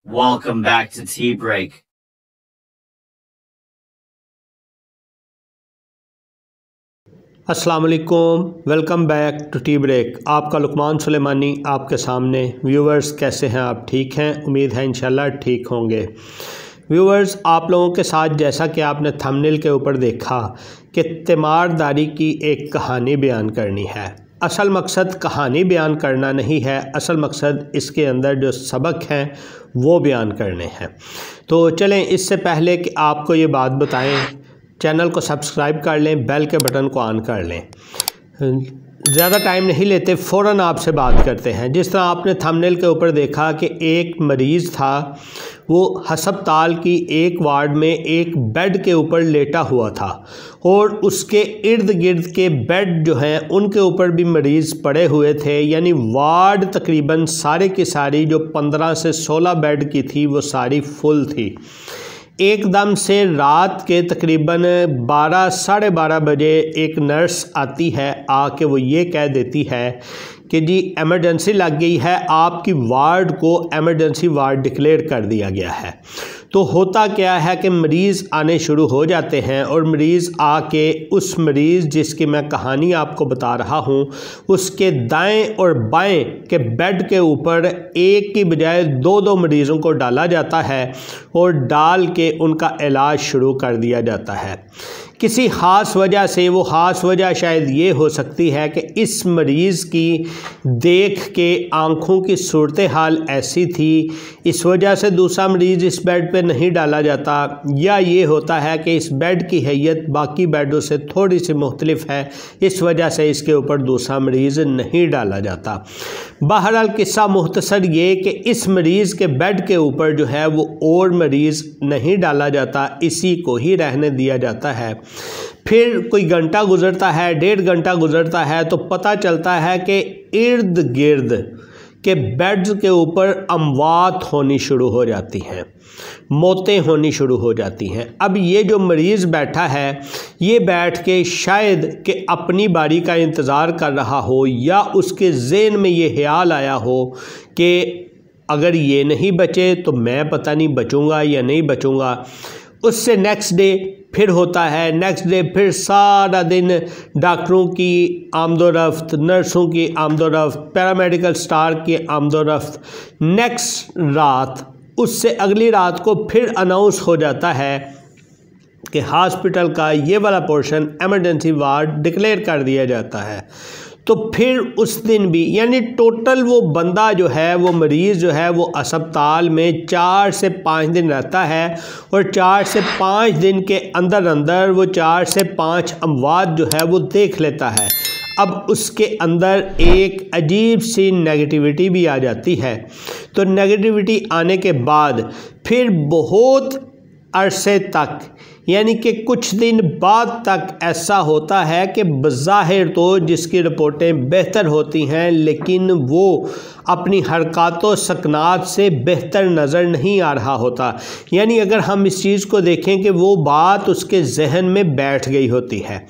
Welcome back to Tea Break. अस्सलाम वालेकुम, welcome back to tea break. आपका लुकमान सुलेमानी आपके सामने। व्यूवर्स कैसे हैं आप? ठीक हैं? उम्मीद है इंशाल्लाह ठीक होंगे। व्यूवर्स, आप लोगों के साथ जैसा कि आपने थंबनेल के ऊपर देखा कि तीमारदारी की एक कहानी बयान करनी है। असल मकसद कहानी बयान करना नहीं है, असल मकसद इसके अंदर जो सबक हैं वो बयान करने हैं। तो चलें, इससे पहले कि आपको ये बात बताएं, चैनल को सब्सक्राइब कर लें, बेल के बटन को ऑन कर लें। ज़्यादा टाइम नहीं लेते, फ़ौरन आपसे बात करते हैं। जिस तरह आपने थंबनेल के ऊपर देखा कि एक मरीज़ था, वो हस्पताल की एक वार्ड में एक बेड के ऊपर लेटा हुआ था और उसके इर्द गिर्द के बेड जो हैं उनके ऊपर भी मरीज़ पड़े हुए थे। यानी वार्ड तकरीबन सारे की सारी जो 15 से 16 बेड की थी वो सारी फुल थी। एकदम से रात के तकरीबन 12 साढ़े 12 बजे एक नर्स आती है, आके वो ये कह देती है कि जी एमरजेंसी लग गई है, आपकी वार्ड को एमरजेंसी वार्ड डिक्लेयर कर दिया गया है। तो होता क्या है कि मरीज़ आने शुरू हो जाते हैं और मरीज़ आके उस मरीज़ जिसकी मैं कहानी आपको बता रहा हूँ उसके दाएं और बाएं के बेड के ऊपर एक की बजाय दो दो मरीज़ों को डाला जाता है और डाल के उनका इलाज शुरू कर दिया जाता है। किसी ख़ास वजह से, वो ख़ास वजह शायद ये हो सकती है कि इस मरीज़ की देख के आँखों की सूरत हाल ऐसी थी, इस वजह से दूसरा मरीज़ इस बेड पे नहीं डाला जाता, या ये होता है कि इस बेड की हैयत बाकी बेडों से थोड़ी सी मुख्तलिफ है, इस वजह से इसके ऊपर दूसरा मरीज़ नहीं डाला जाता। बहरहाल किस्सा मुख्तसर ये कि इस मरीज़ के बेड के ऊपर जो है वो और मरीज़ नहीं डाला जाता, इसी को ही रहने दिया जाता है। फिर कोई घंटा गुजरता है, 1.5 घंटा गुजरता है, तो पता चलता है कि इर्द गिर्द के बेड्स के ऊपर अमवात होनी शुरू हो जाती हैं, मौतें होनी शुरू हो जाती हैं। अब ये जो मरीज़ बैठा है, ये बैठ के शायद कि अपनी बारी का इंतज़ार कर रहा हो, या उसके ज़हन में ये ख्याल आया हो कि अगर ये नहीं बचे तो मैं पता नहीं बचूँगा या नहीं बचूँगा। उससे नेक्स्ट डे फिर होता है, नेक्स्ट डे फिर सारा दिन डॉक्टरों की आमदोरफ्त, नर्सों की आमदोरफ्त, पैरामेडिकल स्टाफ की आमदोरफ्त। नेक्स्ट रात, उससे अगली रात को फिर अनाउंस हो जाता है कि हॉस्पिटल का ये वाला पोर्शन एमरजेंसी वार्ड डिक्लेयर कर दिया जाता है। तो फिर उस दिन भी, यानी टोटल वो बंदा जो है, वो मरीज़ जो है, वो अस्पताल में 4 से 5 दिन रहता है और 4 से 5 दिन के अंदर अंदर वो 4 से 5 अमवात जो है वो देख लेता है। अब उसके अंदर एक अजीब सी नेगेटिविटी भी आ जाती है। तो नेगेटिविटी आने के बाद फिर बहुत अरसे तक, यानी कि कुछ दिन बाद तक ऐसा होता है कि बज़ाहिर तो जिसकी रिपोर्टें बेहतर होती हैं, लेकिन वो अपनी हरकतों सकनात से बेहतर नज़र नहीं आ रहा होता। यानी अगर हम इस चीज़ को देखें कि वो बात उसके जहन में बैठ गई होती है।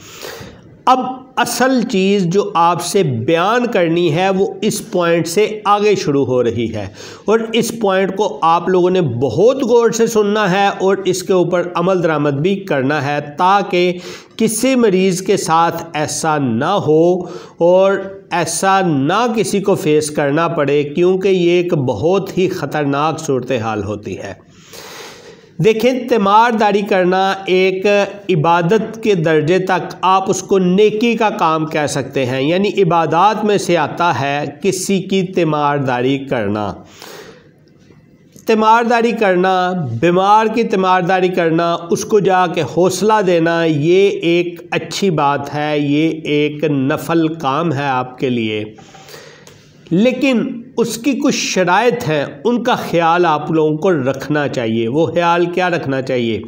अब असल चीज़ जो आपसे बयान करनी है वो इस पॉइंट से आगे शुरू हो रही है, और इस पॉइंट को आप लोगों ने बहुत गौर से सुनना है और इसके ऊपर अमल दरामद भी करना है, ताकि किसी मरीज़ के साथ ऐसा ना हो और ऐसा ना किसी को फेस करना पड़े, क्योंकि ये एक बहुत ही ख़तरनाक सूरत हाल होती है। देखें, तीमारदारी करना एक इबादत के दर्जे तक, आप उसको नेकी का काम कह सकते हैं, यानी इबादत में से आता है किसी की तीमारदारी करना। तीमारदारी करना, बीमार की तीमारदारी करना, उसको जाके हौसला देना, ये एक अच्छी बात है, ये एक नफल काम है आपके लिए, लेकिन उसकी कुछ शराइत हैं, उनका ख्याल आप लोगों को रखना चाहिए। वो ख्याल क्या रखना चाहिए?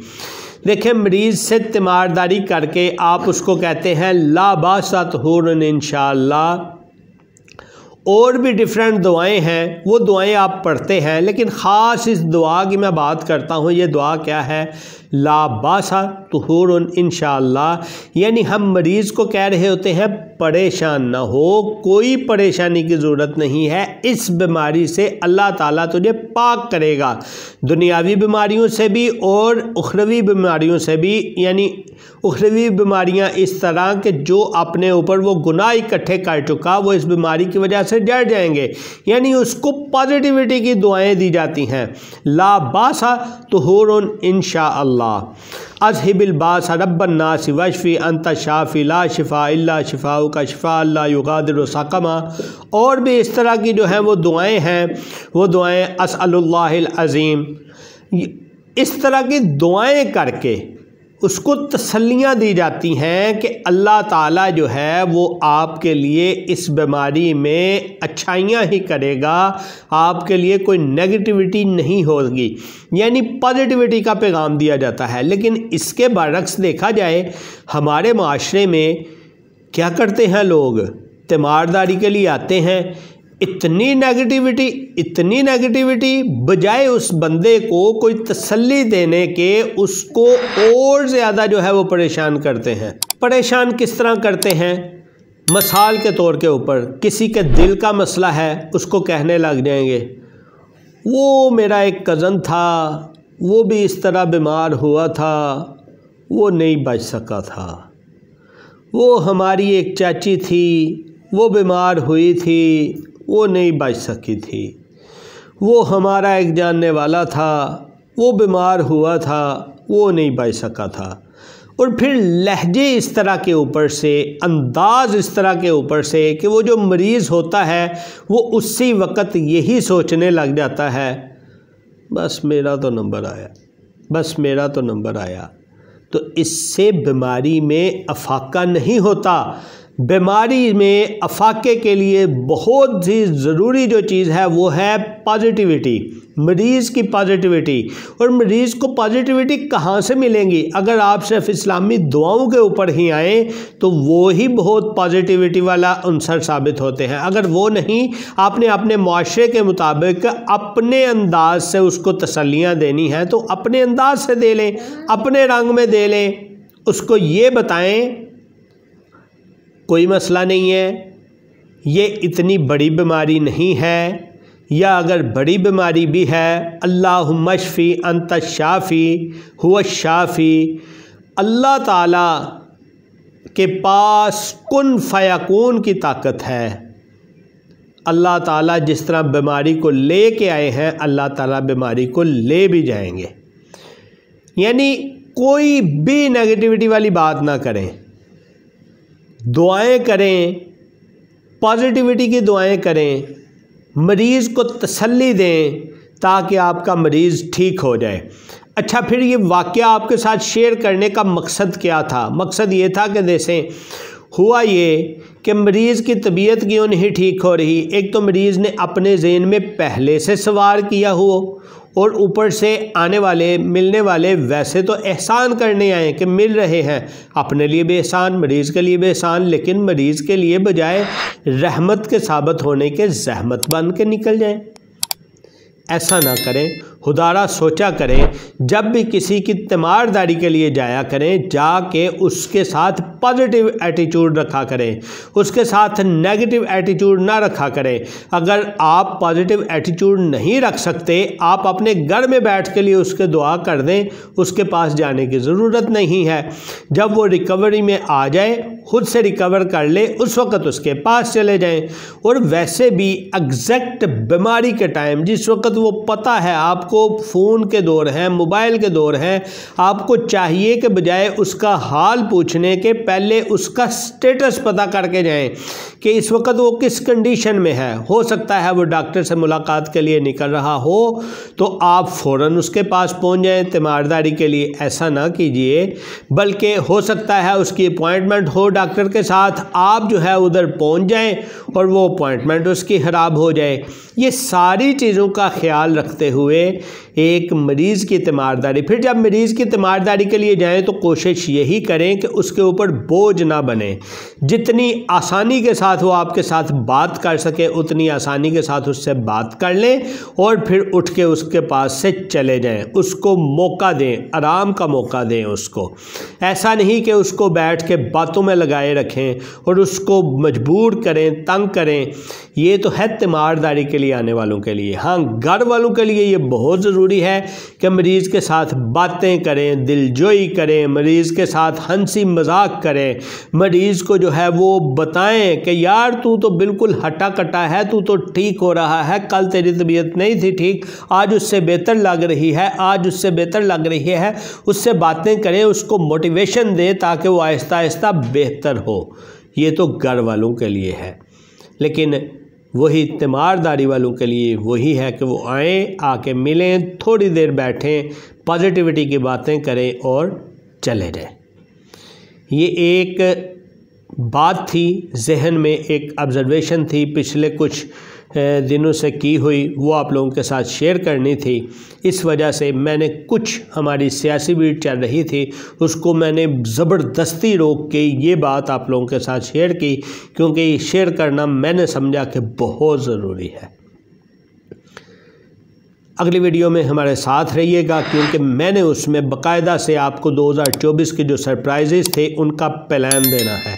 देखें, मरीज़ से तीमारदारी करके आप उसको कहते हैं ला बासा तहूरन इंशाअल्लाह, और भी डिफरेंट दुआएं हैं, वो दुआएं आप पढ़ते हैं, लेकिन ख़ास इस दुआ की मैं बात करता हूँ। ये दुआ क्या है? ला बासा तुहुरुन इंशाअल्लाह, यानी हम मरीज़ को कह रहे होते हैं परेशान ना हो, कोई परेशानी की ज़रूरत नहीं है, इस बीमारी से अल्लाह ताला तुझे पाक करेगा, दुनियावी बीमारियों से भी और उखरवी बीमारियों से भी। यानी उखरवी बीमारियां इस तरह के जो अपने ऊपर वो गुनाह इकट्ठे कर चुका वो इस बीमारी की वजह से जड़ जाएंगे, यानी उसको पॉजिटिविटी की दुआएं दी जाती हैं। ला बासा तुहुरुन इंशाअल्लाह, अज़हिबिल बास रब्बन नास वशफी अंता शाफी ला शिफा इल्ला शिफाउ का शिफा अल्ला युगादिरु सक़मा। और भी इस तरह की जो हैं वो दुआएं हैं, वो दुआएं अस्अलुल्लाहिल अज़ीम, इस तरह की दुआएं करके उसको तसल्लियाँ दी जाती हैं कि अल्लाह ताला जो है वो आपके लिए इस बीमारी में अच्छाइयाँ ही करेगा, आपके लिए कोई नेगेटिविटी नहीं होगी, यानी पॉजिटिविटी का पैगाम दिया जाता है। लेकिन इसके बरक्स देखा जाए हमारे माशरे में क्या करते हैं लोग, तीमारदारी के लिए आते हैं, इतनी नेगेटिविटी बजाय उस बंदे को कोई तसल्ली देने के उसको और ज़्यादा जो है वो परेशान करते हैं। परेशान किस तरह करते हैं, मिसाल के तौर के ऊपर किसी के दिल का मसला है, उसको कहने लग जाएंगे वो मेरा एक कज़न था, वो भी इस तरह बीमार हुआ था, वो नहीं बच सका था, वो हमारी एक चाची थी, वो बीमार हुई थी, वो नहीं बच सकी थी, वो हमारा एक जानने वाला था, वो बीमार हुआ था, वो नहीं बच सका था। और फिर लहजे इस तरह के ऊपर से, अंदाज़ इस तरह के ऊपर से कि वो जो मरीज़ होता है वो उसी वक़्त यही सोचने लग जाता है बस मेरा तो नंबर आया, बस मेरा तो नंबर आया। तो इससे बीमारी में अफाका नहीं होता। बीमारी में अफाके के लिए बहुत ही ज़रूरी जो चीज़ है वो है पॉजिटिविटी, मरीज़ की पॉजिटिविटी। और मरीज़ को पॉजिटिविटी कहाँ से मिलेंगी, अगर आप सिर्फ इस्लामी दुआओं के ऊपर ही आएँ तो वो ही बहुत पॉजिटिविटी वाला अंसर साबित होते हैं। अगर वो नहीं, आपने अपने माशरे के मुताबिक अपने अंदाज से उसको तसल्लियाँ देनी हैं तो अपने अंदाज से दे लें, अपने रंग में दे लें, उसको ये बताएं कोई मसला नहीं है, ये इतनी बड़ी बीमारी नहीं है, या अगर बड़ी बीमारी भी है अल्लाहुम्मा शफ़ी अंत शाफ़ी हुवा शाफ़ी, अल्लाह ताला के पास कुन फ़यकून की ताकत है। अल्लाह ताला जिस तरह बीमारी को ले के आए हैं अल्लाह ताला बीमारी को ले भी जाएंगे। यानी कोई भी नेगेटिविटी वाली बात ना करें, दुआएं करें, पॉजिटिविटी की दुआएं करें, मरीज़ को तसल्ली दें ताकि आपका मरीज़ ठीक हो जाए। अच्छा, फिर ये वाक़या आपके साथ शेयर करने का मकसद क्या था? मकसद ये था कि जैसे हुआ ये कि मरीज़ की तबीयत क्यों नहीं ठीक हो रही, एक तो मरीज़ ने अपने ज़हन में पहले से सवार किया हो और ऊपर से आने वाले मिलने वाले वैसे तो एहसान करने आए कि मिल रहे हैं, अपने लिए भी एहसान, मरीज़ के लिए भी एहसान, लेकिन मरीज़ के लिए बजाय रहमत के साबित होने के ज़हमत बन के निकल जाएं। ऐसा ना करें, खुदारा सोचा करें, जब भी किसी की तीमारदारी के लिए जाया करें जाके उसके साथ पॉजिटिव एटीट्यूड रखा करें, उसके साथ नेगेटिव एटीट्यूड ना रखा करें। अगर आप पॉजिटिव एटीट्यूड नहीं रख सकते, आप अपने घर में बैठ के लिए उसके दुआ कर दें, उसके पास जाने की ज़रूरत नहीं है। जब वो रिकवरी में आ जाए, खुद से रिकवर कर ले, उस वक़्त उसके पास चले जाएं। और वैसे भी एग्जैक्ट बीमारी के टाइम जिस वक़्त वो पता है आपको फ़ोन के दौर हैं, मोबाइल के दौर हैं, आपको चाहिए कि बजाय उसका हाल पूछने के पहले उसका स्टेटस पता करके जाएं कि इस वक्त वो किस कंडीशन में है। हो सकता है वो डॉक्टर से मुलाकात के लिए निकल रहा हो तो आप फ़ौरन उसके पास पहुंच जाएं तीमारदारी के लिए। ऐसा ना कीजिए, बल्कि हो सकता है उसकी अपॉइंटमेंट हो डॉक्टर के साथ, आप जो है उधर पहुंच जाएं और वो अपॉइंटमेंट उसकी ख़राब हो जाए। ये सारी चीज़ों का ख्याल रखते हुए एक मरीज़ की तीमारदारी, फिर जब मरीज़ की तीमारदारी के लिए जाएं तो कोशिश यही करें कि उसके ऊपर बोझ ना बने। जितनी आसानी के साथ साथ वो आपके साथ बात कर सके उतनी आसानी के साथ उससे बात कर लें और फिर उठ के उसके पास से चले जाएं। उसको मौका दें, आराम का मौका दें उसको। ऐसा नहीं कि उसको बैठ के बातों में लगाए रखें और उसको मजबूर करें, तंग करें। ये तो है तीमारदारी के लिए आने वालों के लिए। हाँ, घर वालों के लिए ये बहुत ज़रूरी है कि मरीज़ के साथ बातें करें, दिलजोई करें, मरीज़ के साथ हंसी मजाक करें, मरीज़ को जो है वो बताएं कि यार तू तो बिल्कुल हटा कटा है, तू तो ठीक हो रहा है, कल तेरी तबीयत नहीं थी ठीक, आज उससे बेहतर लग रही है, आज उससे बेहतर लग रही है। उससे बातें करें, उसको मोटिवेशन दें ताकि वो आहिस्ता आहिस्ता बेहतर हो। ये तो घर वालों के लिए है। लेकिन वही तीमारदारी वालों के लिए वही है कि वो आएँ, आके मिलें, थोड़ी देर बैठें, पॉजिटिविटी की बातें करें और चले जाएं। ये एक बात थी जहन में, एक ऑब्ज़र्वेशन थी पिछले कुछ दिनों से की हुई, वो आप लोगों के साथ शेयर करनी थी। इस वजह से मैंने कुछ हमारी सियासी बीट चल रही थी उसको मैंने ज़बरदस्ती रोक के ये बात आप लोगों के साथ शेयर की, क्योंकि शेयर करना मैंने समझा कि बहुत ज़रूरी है। अगली वीडियो में हमारे साथ रहिएगा, क्योंकि मैंने उसमें बाकायदा से आपको 2024 के जो सरप्राइजेज़ थे उनका प्लान देना है।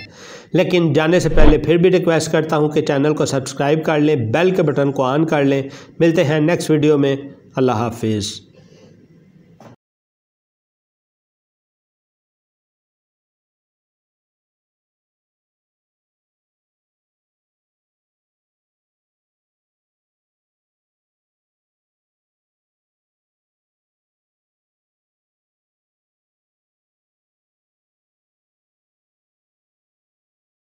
लेकिन जाने से पहले फिर भी रिक्वेस्ट करता हूं कि चैनल को सब्सक्राइब कर लें, बेल के बटन को ऑन कर लें। मिलते हैं नेक्स्ट वीडियो में। अल्लाह हाफिज़।